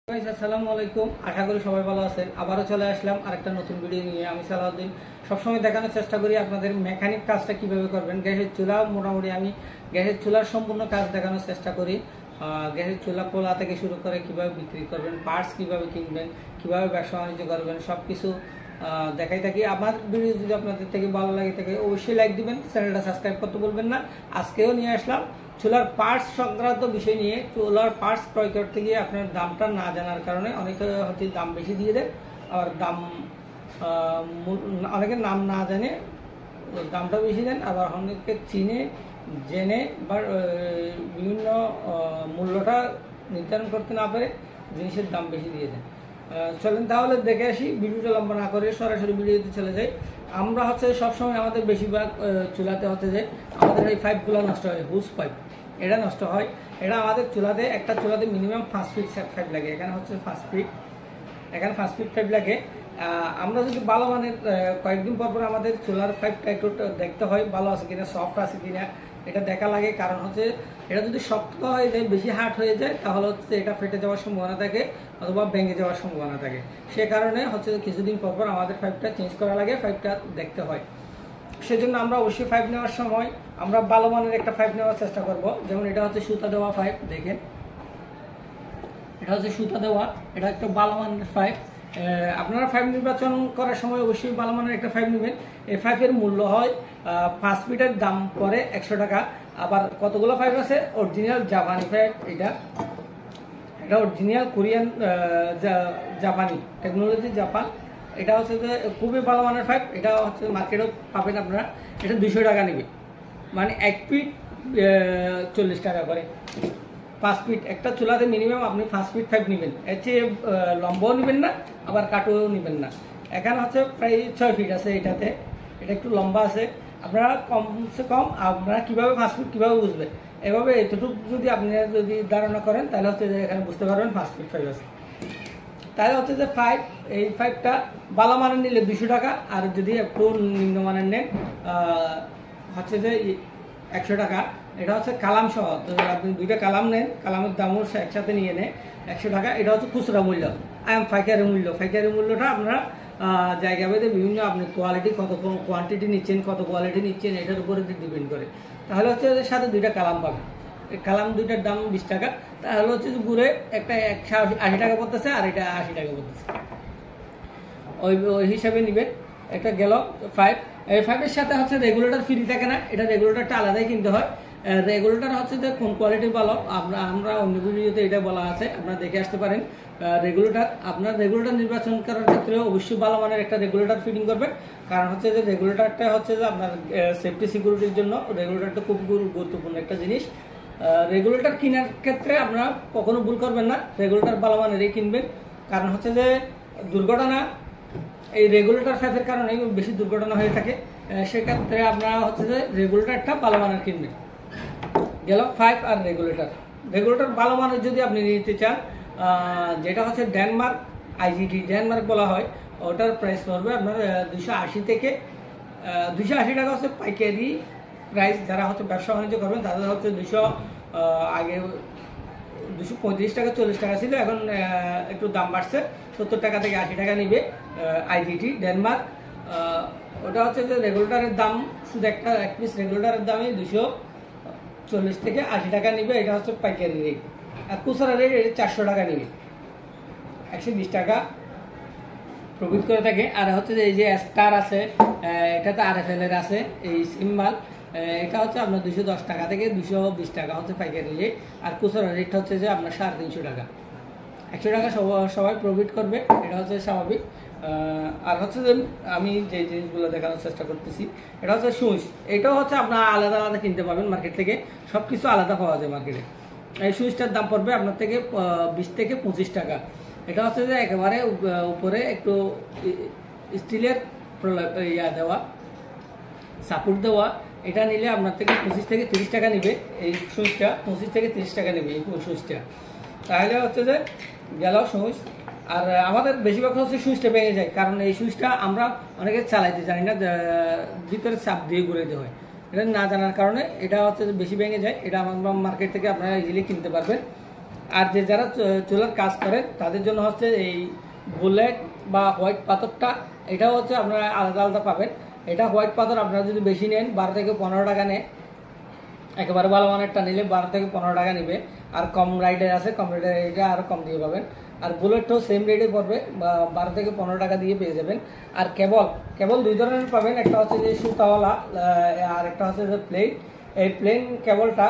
আসসালামু আলাইকুম, আশা করি সবাই ভালো আছেন। আবারও চলে আসলাম আরেকটা নতুন ভিডিও নিয়ে। আমি সালাউদ্দিন সবসময় দেখানোর চেষ্টা করি আপনাদের মেকানিক কাজটা কিভাবে করবেন। গ্যাসের চুলা মোটামুটি আমি গ্যাসের চুলার সম্পূর্ণ কাজ দেখানোর চেষ্টা করি। গ্যাসের চুলা খোলা থেকে শুরু করে কিভাবে বিক্রি করবেন, পার্টস কিভাবে কিনবেন, কিভাবে ব্যবসা বাণিজ্য করবেন, সব কিছু দেখাই থাকি। আমার ভিডিও যদি আপনাদের থেকে ভালো লাগে থাকে অবশ্যই লাইক দিবেন, চ্যানেলটা সাবস্ক্রাইব করতে বলবেন না। আজকেও নিয়ে আসলাম চুলার পার্টস সংক্রান্ত বিষয় নিয়ে। চুলার পার্টস ক্রয় করতে গিয়ে আপনার দামটা না জানার কারণে অনেকে হচ্ছে দাম বেশি দিয়ে দেয়, আবার দাম অনেকের নাম না জানে দামটা বেশি দেন, আবার অনেকে চিনে জেনে বা বিভিন্ন মূল্যটা নির্ধারণ করতে না পারে জিনিসের দাম বেশি দিয়ে দেন। চলেন তাহলে দেখে আসি, ভিডিওটা লম্বা না করে সরাসরি ভিডিওতে চলে যাই। আমরা হচ্ছে সবসময় আমাদের বেশিরভাগ চুলাতে হচ্ছে যে আমাদের এই পাইপগুলো নষ্ট হয়, হুস পাইপ, এটা নষ্ট হয়। এটা আমাদের চুলাতে একটা চুলাতে মিনিমাম 5 ফিট পাইপ লাগে। এখানে হচ্ছে 5 ফিট, এখানে 5 ফিট পাইপ লাগে। আমরা যদি ভালো মানের কয়েকদিন পর পর আমাদের চুলার পাইপটা একটু দেখতে হয় ভালো আছে কিনা, সফট আছে কিনা, এটা দেখা লাগে। কারণ হচ্ছে এটা যদি শক্ত হয়ে যায়, বেশি হার্ড হয়ে যায়, তাহলে হচ্ছে এটা ফেটে যাওয়ার সম্ভাবনা থাকে অথবা ভেঙে যাওয়ার সম্ভাবনা থাকে। সে কারণে হচ্ছে কিছুদিন পর পর আমাদের পাইপটা চেঞ্জ করা লাগে, পাইপটা দেখতে হয়। সেজন্য আমরা অবশ্যই পাইপ নেওয়ার সময় আমরা ভালো মানের একটা পাইপ নেওয়ার চেষ্টা করব। যেমন এটা হচ্ছে সুতা দেওয়া পাইপ, দেখেন এটা হচ্ছে সুতা দেওয়া, এটা একটা ভালো মানের পাইপ। আপনারা পাইপ নির্বাচন করার সময় অবশ্যই ভালো মানের একটা পাইপ নেবেন। এই পাইপের মূল্য হয় 5 ফিটের দাম পরে 100 টাকা। আবার কতগুলো পাইপ আছে, অরিজিনাল জাপানি পাইপ, এটা অরিজিনাল কোরিয়ান জাপানি টেকনোলজি জাপান। এটা হচ্ছে যে খুবই ভালো মানের পাইপ। এটা হচ্ছে মার্কেটেও পাবেন আপনারা। এটা 200 টাকা নেবে, মানে 1 ফিট 40 টাকা করে। 5 ফিট একটা চুলাতে মিনিমাম আপনি 5 ফিট পাইপ নেবেন, এর চেয়ে লম্বাও নেবেন না, আবার কাটও নেবেন না। এখানে হচ্ছে প্রায় 6 ফিট আছে এটাতে, এটা একটু লম্বা আছে। আপনারা কমসে কম আপনারা কীভাবে 5 ফিট কীভাবে বুঝবেন, এভাবে এতটুকু যদি আপনি যদি ধারণা করেন তাহলে হচ্ছে যে এখানে বুঝতে পারবেন 5 ফিট পাইপ আছে। তাহলে হচ্ছে যে পাইপ, এই পাইপটা ভালো মানের নিলে 200 টাকা, আর যদি একটু নিম্নমানের নেন হচ্ছে যে 100 টাকা। এটা হচ্ছে কালাম সহ, আপনি 2টা কালাম নেন, কালামের দামও একসাথে নিয়ে নেন 100 টাকা। এটা হচ্ছে খুচরা মূল্য, পাইকারি মূল্য। পাইকারি মূল্যটা আপনারা জায়গা ভেদে বিভিন্ন, আপনি কোয়ালিটি কত কোয়ান্টিটি নিচ্ছেন, কত কোয়ালিটি নিচ্ছেন, এটার উপরে ডিপেন্ড করে। তাহলে হচ্ছে এর সাথে 2টা কালাম পাবেন। এই কালাম 2টার দাম 20 টাকা। তাহলে হচ্ছে যে ঘুরে একটা 180 টাকা পড়তেছে, আর এটা 80 টাকা পড়তেছে। ওই হিসাবে নেবেন। একটা গেল পাইপ। এই পাইপের সাথে হচ্ছে রেগুলেটর ফ্রি থাকে না, এটা রেগুলেটরটা আলাদাই কিনতে হয়। রেগুলেটর হচ্ছে যে কোন কোয়ালিটির ভালো, আমরা অন্য ভিডিওতে এটা বলা আছে, আপনারা দেখে আসতে পারেন। রেগুলেটর, আপনার রেগুলেটর নির্বাচন করার ক্ষেত্রে অবশ্যই ভালো মানের একটা রেগুলেটর ফিটিং করবেন। কারণ হচ্ছে যে রেগুলেটরটা হচ্ছে যে আপনার সেফটি সিকিউরিটির জন্য রেগুলেটরটা খুব গুরুত্বপূর্ণ একটা জিনিস। রেগুলেটর কেনার ক্ষেত্রে আপনারা কখনো ভুল করবেন না, রেগুলেটর ভালো মানেরই কিনবেন। কারণ হচ্ছে যে দুর্ঘটনা এই রেগুলেটর পাইপের কারণে বেশি দুর্ঘটনা হয়ে থাকে। সেক্ষেত্রে আপনারা হচ্ছে যে রেগুলেটরটা ভালো মানের কিনবেন। গেল পাইপ আর রেগুলেটর। রেগুলেটর ভালো মানের যদি আপনি নিতে চান, যেটা হচ্ছে ডেনমার্ক আইজিটি ডেনমার্ক বলা হয়, ওটার প্রাইস পড়বে আপনার 280 থেকে 280 টাকা হচ্ছে পাইকারি প্রাইস। যারা হচ্ছে ব্যবসা বাণিজ্য করবেন তাদের হচ্ছে 200, আগে 235 টাকা 40 টাকা ছিল, এখন একটু দাম বাড়ছে, 70 টাকা থেকে 80 টাকা নিবে আইজিটি ডেনমার্ক। ওটা হচ্ছে যে রেগুলেটরের দাম, শুধু একটা এক পিস রেগুলেটরের দামই 240 থেকে 80 টাকা নিবে। এটা হচ্ছে পাইকারি রেট। আর খুচরা রেট 400 টাকা নিবে, 120 টাকা প্রফিট করে থাকে। আর হচ্ছে যে এই যে স্টার আছে, এটাতে RFL এর আছে, এই সিম্বাল, এটা হচ্ছে আপনার 210 টাকা থেকে 220 টাকা হচ্ছে পাইকারি রেট। আর খুচরা রেট হচ্ছে যে আপনার 350 টাকা। 100 টাকা সবাই প্রফিট করবে, এটা হচ্ছে স্বাভাবিক। আর হচ্ছে যে আমি যে জিনিসগুলো দেখানোর চেষ্টা করতেছি, এটা হচ্ছে সুইচ। এটাও হচ্ছে আপনার আলাদা আলাদা কিনতে পাবেন মার্কেট থেকে, সব কিছু আলাদা পাওয়া যায় মার্কেটে। এই সুইচটার দাম পড়বে আপনার থেকে 20 থেকে 25 টাকা। এটা হচ্ছে যে একেবারে উপরে একটু স্টিলের দেওয়া, সাপোর্ট দেওয়া। এটা নিলে আপনার থেকে 25 থেকে 30 টাকা নেবে। এই সুইচটা 25 থেকে 30 টাকা নেবে এই সুইচটা। তাহলে হচ্ছে যে গেল সুইচ। আর আমাদের বেশিরভাগ হচ্ছে সুইচটা ভেঙে যায়, কারণ এই সুইচটা আমরা অনেকে চালাইতে জানি না, ভিতরে চাপ দিয়ে ঘুরাইতে হয়। এটা না জানার কারণে এটা হচ্ছে বেশি ভেঙে যায়। এটা আমার মার্কেট থেকে আপনারা ইজিলি কিনতে পারবেন। আর যে যারা চুলার কাজ করেন তাদের জন্য হচ্ছে এই বুলেট বা হোয়াইট পাথরটা, এটাও হচ্ছে আপনারা আলাদা আলাদা পাবেন। এটা হোয়াইট পাথর আপনারা যদি বেশি নেন 12 থেকে 15 টাকা নেয়, একেবারে ভালো মানেরটা নিলে 12 থেকে 15 টাকা নেবে। আর কম রাইডার আছে, কম রাইডার এটা আরও কম দিয়ে পাবেন। আর বুলেটটাও সেম রেটে পড়বে, 12 থেকে 15 টাকা দিয়ে পেয়ে যাবেন। আর কেবল দুই ধরনের পাবেন, একটা হচ্ছে যে সুতাওয়ালা আর একটা হচ্ছে যে প্লেন। এই প্লেন কেবলটা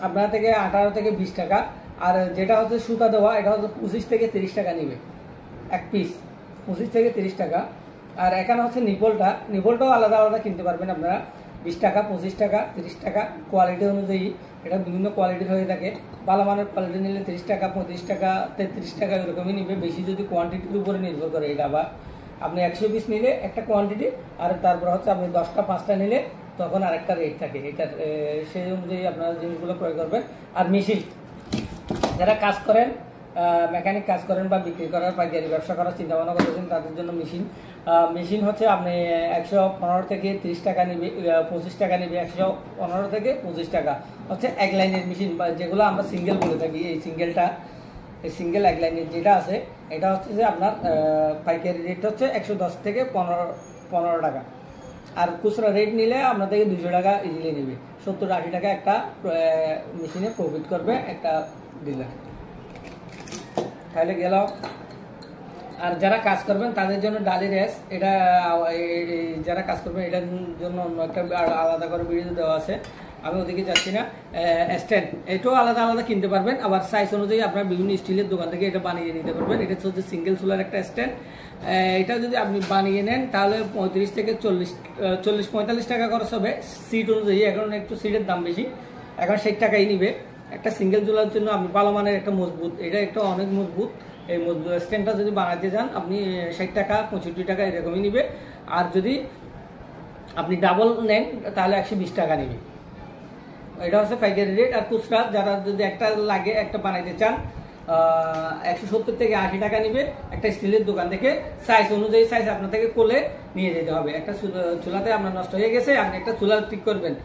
আপনার থেকে 18 থেকে 20 টাকা, আর যেটা হচ্ছে সুতা দেওয়া এটা হচ্ছে 25 থেকে 30 টাকা নেবে এক পিস, 25 থেকে 30 টাকা। আর এখানে হচ্ছে নিপলটাও আলাদা আলাদা কিনতে পারবেন আপনারা, 20 টাকা, 25 টাকা, 30 টাকা, কোয়ালিটি অনুযায়ী এটা বিভিন্ন কোয়ালিটির হয়ে থাকে। ভালো মানের কোয়ালিটি নিলে 30 টাকা, 35 টাকা, 33 টাকা এরকমই নিবে, বেশি যদি কোয়ান্টিটির উপরে নির্ভর করে। এটা আবার আপনি 100 পিস নিলে একটা কোয়ান্টিটি, আর তারপর হচ্ছে আপনি 10টা 5টা নিলে তখন আরেকটা রেট থাকে। এটা সেই অনুযায়ী আপনারা জিনিসগুলো ক্রয় করবেন। আর মেশিন যারা কাজ করেন, মেকানিক কাজ করেন বা বিক্রি করার পাইকারি ব্যবসা করার চিন্তা ভাবনা করতেছেন, তাদের জন্য মেশিন হচ্ছে আপনি 115 থেকে 30 টাকা নিবে, 25 টাকা নিবে। 115 থেকে 25 টাকা হচ্ছে এক লাইনের মেশিন, বা যেগুলো আমরা সিঙ্গেল বলে থাকি। এই সিঙ্গেল এক লাইনের যেটা আছে এটা হচ্ছে যে আপনার পাইকারি রেট হচ্ছে 110 থেকে 15 টাকা। আর খুচরা রেট নিলে আপনার থেকে 200 টাকা ইজিলি নেবে, 70-80 টাকা একটা মেশিনে প্রফিট করবে একটা ডিলার। তাহলে গেল। আর যারা কাজ করবেন তাদের জন্য ডালি রেস, এটা যারা কাজ করবেন এটার জন্য অন্য একটা আলাদা করে ভিডিও দেওয়া আছে, আমি ওদিকে যাচ্ছি না। স্ট্যান্ড এটাও আলাদা আলাদা কিনতে পারবেন, আবার সাইজ অনুযায়ী আপনারা বিভিন্ন স্টিলের দোকান থেকে এটা বানিয়ে নিতে পারবেন। এটা হচ্ছে সিঙ্গেল চুলার একটা স্ট্যান্ড। এটা যদি আপনি বানিয়ে নেন তাহলে 35 থেকে 40-45 টাকা খরচ হবে সিট অনুযায়ী। এখন একটু সিটের দাম বেশি, এখন 60 টাকাই নিবে। একটা সিঙ্গেল চুলার জন্য আপনি ভালো মানের একটা মজবুত, এটা একটা অনেক মজবুত, এই মজবুত স্ট্যান্ডটা যদি বানাতে যান আপনি 60 টাকা 65 টাকা এরকমই নিবে। আর যদি আপনি ডাবল নেন তাহলে 120 টাকা নেবে। এটা হচ্ছে পাইকারি রেট। আর খুচরা যারা যদি একটা লাগে, একটা বানাইতে চান, 170 থেকে 80 টাকা নিবে একটা স্টিলের দোকান থেকে। সাইজ অনুযায়ী সাইজ আপনার থেকে কোলে নিয়ে যেতে হবে। একটা চুলাতে আপনার নষ্ট হয়ে গেছে, আপনি একটা চুলা ঠিক করবেন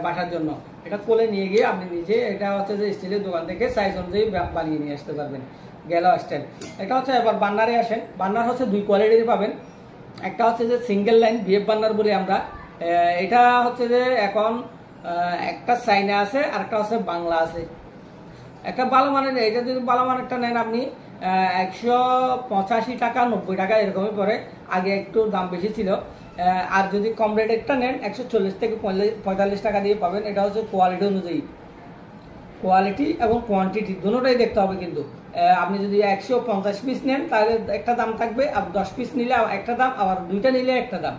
বাসার জন্য, এটা কোলে নিয়ে গিয়ে আপনি নিজে এটা হচ্ছে যে স্টিলের দোকান থেকে সাইজ অনুযায়ী বানিয়ে নিয়ে আসতে পারবেন। গেল স্ট্যান্ড। এটা হচ্ছে এবার বার্নারে আসেন। বার্নার হচ্ছে দুই কোয়ালিটির পাবেন, একটা হচ্ছে যে সিঙ্গেল লাইন বিএফ বার্নার বলি আমরা। এটা হচ্ছে যে এখন একটা চাইনা আছে আর একটা হচ্ছে বাংলা আছে। একটা ভালো মানের, এটা যদি ভালো মানেরটা নেন আপনি 185 টাকা 90 টাকা এরকমই পড়ে, আগে একটু দাম বেশি ছিল। আর যদি কম রেটেরটা নেন 140 থেকে 45 টাকা দিয়ে পাবেন। এটা হচ্ছে কোয়ালিটি অনুযায়ী, কোয়ালিটি এবং কোয়ান্টিটি দুটোটাই দেখতে হবে। কিন্তু আপনি যদি 150 পিস নেন তাহলে একটা দাম থাকবে, আর 10 পিস নিলে একটা দাম, আবার দুইটা নিলে একটা দাম।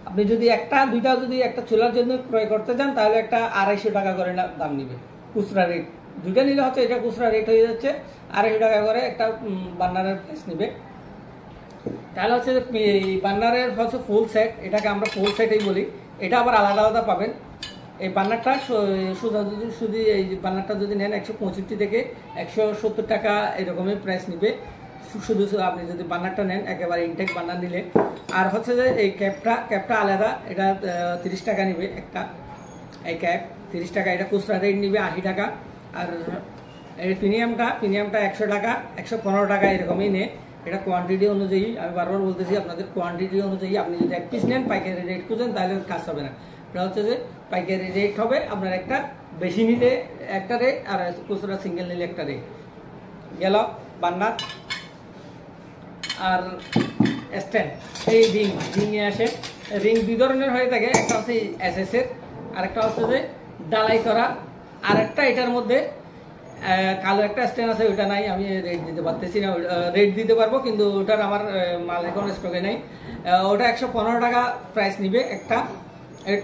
আপনি যদি দুইটা যদি একটা চুলার জন্য ক্রয় করতে চান তাহলে একটা 250 টাকা করে দাম নিবে খুচরা রেট। দুইটা নিলে হচ্ছে এটা খুচরা রেট হয়ে যাচ্ছে 250 টাকা করে একটা বার্নারের প্রাইস নেবে। তাহলে হচ্ছে বার্নারের হচ্ছে ফুল সেট, এটাকে আমরা ফুল সেটই বলি। এটা আবার আলাদা আলাদা পাবেন। এই বার্নারটা শুধু এই বার্নারটা যদি নেন 165 থেকে 170 টাকা এরকমই প্রাইস নিবে শুধু আপনি যদি বার্নারটা নেন, একেবারে ইনটেক বার্নার নিলে। আর হচ্ছে যে এই ক্যাপটা আলাদা, এটা 30 টাকা নিবে একটা, এই ক্যাপ 30 টাকা, এটা খুচরা রেট নিবে 80 টাকা। আর এই প্রিমিয়ামটা 100 টাকা 115 টাকা এরকমই নেয়। এটা কোয়ান্টিটি অনুযায়ী, আমি বারবার বলতেছি আপনাদের, কোয়ান্টিটি অনুযায়ী আপনি যদি এক পিস নেন পাইকারি রেট খুঁজেন তাহলে কাজ হবে না। এটা হচ্ছে যে পাইকারি রেট হবে আপনার একটা, বেশি নিলে একটা রেট, আর খুচরা সিঙ্গেল নিলে একটা রেট। গেল বার্নার। আর স্ট্যান্ড, এই রিং নিয়ে আসে। রিং দুই ধরনের হয়ে থাকে, একটা হচ্ছে SS এর, আর একটা হচ্ছে যে ডালাই করা। আর একটা এটার মধ্যে কালো একটা স্ট্যান্ড আছে, ওইটা নাই, আমি রেট দিতে পারতেছি না। রেট দিতে পারবো কিন্তু ওটার আমার মাল এখন স্টকে নাই। ওটা 115 টাকা প্রাইস নিবে একটা।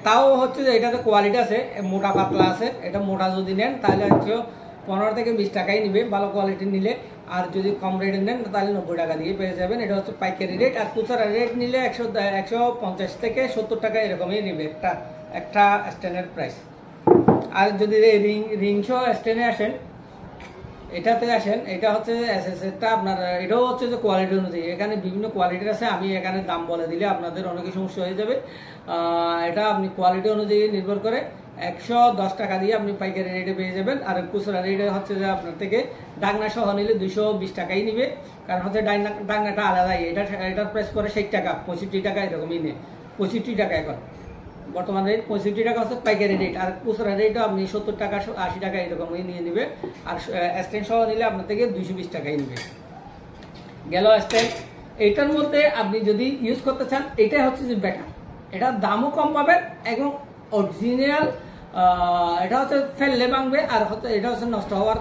তাও হচ্ছে যে এটাতে কোয়ালিটি আছে, মোটা পাতলা আছে। এটা মোটা যদি নেন তাহলে 15 থেকে 20 টাকাই নিবে ভালো কোয়ালিটি নিলে। আর যদি কম রেটের নেন তাহলে 90 টাকা দিয়ে পেয়ে যাবেন। এটা হচ্ছে পাইকারি রেট। আর খুচরা রেট নিলে 150 থেকে 70 টাকা এরকমই নিবে একটা স্ট্যান্ডের প্রাইস। আর যদি রিং সহ স্ট্যান্ডে আসেন, এটাতে আসেন, এটা হচ্ছে SS এরটা আপনার, এটাও হচ্ছে যে কোয়ালিটি অনুযায়ী, এখানে বিভিন্ন কোয়ালিটির আছে। আমি এখানে দাম বলে দিলে আপনাদের অনেক সমস্যা হয়ে যাবে। এটা আপনি কোয়ালিটি অনুযায়ী নির্ভর করে 110 টাকা দিয়ে আপনি পাইকারি রেটে পেয়ে যাবেন। আর খুচরা রেটে হচ্ছে যে আপনার থেকে ডাকনা সহ নিলে 220 টাকাই নিবে, কারণ হচ্ছে ডাকনাটা আলাদাই, এটা প্রাইস করে 60 টাকা 65 টাকা এরকমই নেই, 65 টাকা এখন বর্তমান রেট 65 টাকা হচ্ছে পাইকারি রেট। আর খুচরা রেটও আপনি 70 টাকা 80 টাকা এরকমই নিয়ে নিবে। আর স্ট্যান্ড সহ নিলে আপনার থেকে 220 টাকাই নিবে। গেল স্ট্যান্ড। এইটার মধ্যে আপনি যদি ইউজ করতে চান এটাই হচ্ছে যে বেটার, এটার দামও কম পাবেন এবং অরিজিনাল, এটা হচ্ছে ফেললে ভাঙবে, আর হচ্ছে এটা হচ্ছে নষ্ট হওয়ার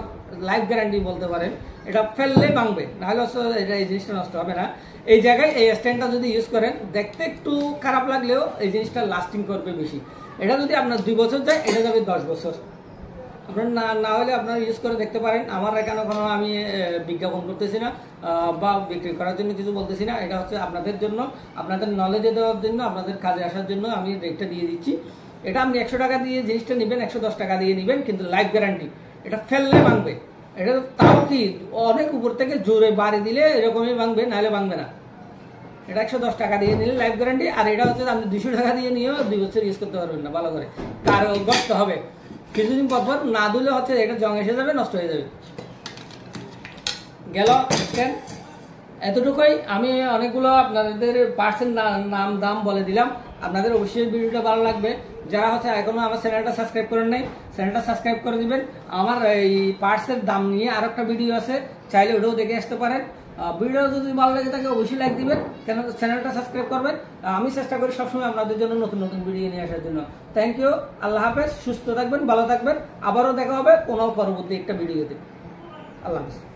লাইফ গ্যারান্টি বলতে পারেন। এটা ফেললে ভাঙবে, নাহলে হচ্ছে এটা এই জিনিসটা নষ্ট হবে না। এই জায়গায় এই স্ট্যান্ডটা যদি ইউজ করেন দেখতে একটু খারাপ লাগলেও এই জিনিসটা লাস্টিং করবে বেশি। এটা যদি আপনার 2 বছর যায় এটা যাবে 10 বছর। আপনার না হলে আপনারা ইউজ করে দেখতে পারেন। আমার এখানে কোনো আমি বিজ্ঞাপন করতেছি না বা বিক্রি করার জন্য কিছু বলতেছি না, এটা হচ্ছে আপনাদের জন্য, আপনাদের নলেজে দেওয়ার জন্য, আপনাদের কাজে আসার জন্য আমি রেটটা দিয়ে দিচ্ছি। এটা আপনি 100 টাকা দিয়ে জিনিসটা নেবেন, 110 টাকা দিয়ে নেবেন, কিন্তু লাইফ গ্যারান্টি। এটা ফেললে ভাঙবে, এটা তাও কি অনেক উপর থেকে জোরে বাড়ি দিলে এরকমই ভাঙবে, নাহলে ভাঙবে না। এটা 110 টাকা দিয়ে নিলে লাইফ গ্যারান্টি। আর এটা হচ্ছে আপনি 200 টাকা দিয়ে নিয়েও 2 বছর ইউজ করতে পারবেন না ভালো করে, কার গর্ত হবে, কিছুদিন পর পর না ধুলে হচ্ছে এটা জং এসে যাবে, নষ্ট হয়ে যাবে। গেল স্ট্যান্ড। এতটুকুই। আমি অনেকগুলো আপনাদের পার্সেন্ট নাম দাম বলে দিলাম। আপনাদের অবশ্যই ভিডিওটা ভালো লাগবে। যারা হচ্ছে এখনো আমার চ্যানেলটা সাবস্ক্রাইব করেন নাই, চ্যানেলটা সাবস্ক্রাইব করে দিবেন। আমার এই পার্টসের দাম নিয়ে আর একটা ভিডিও আছে, চাইলে ওটাও দেখে আসতে পারেন। ভিডিও যদি ভালো লাগে তাকে অবশ্যই লাইক দিবেন, কেন চ্যানেলটা সাবস্ক্রাইব করবেন। আমি চেষ্টা করি সবসময় আপনাদের জন্য নতুন নতুন ভিডিও নিয়ে আসার জন্য। থ্যাংক ইউ, আল্লাহ হাফেজ, সুস্থ থাকবেন, ভালো থাকবেন। আবারও দেখা হবে কোনো পরবর্তী একটা ভিডিওতে। আল্লাহ হাফেজ।